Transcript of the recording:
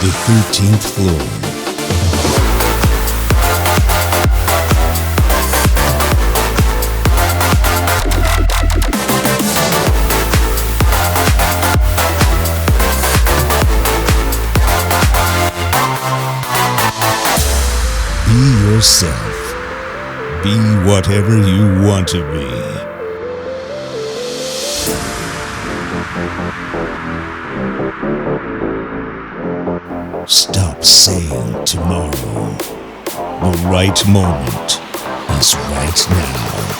the 13th floor. Be yourself. Be whatever you want to be. Stop saying tomorrow. The right moment is right now.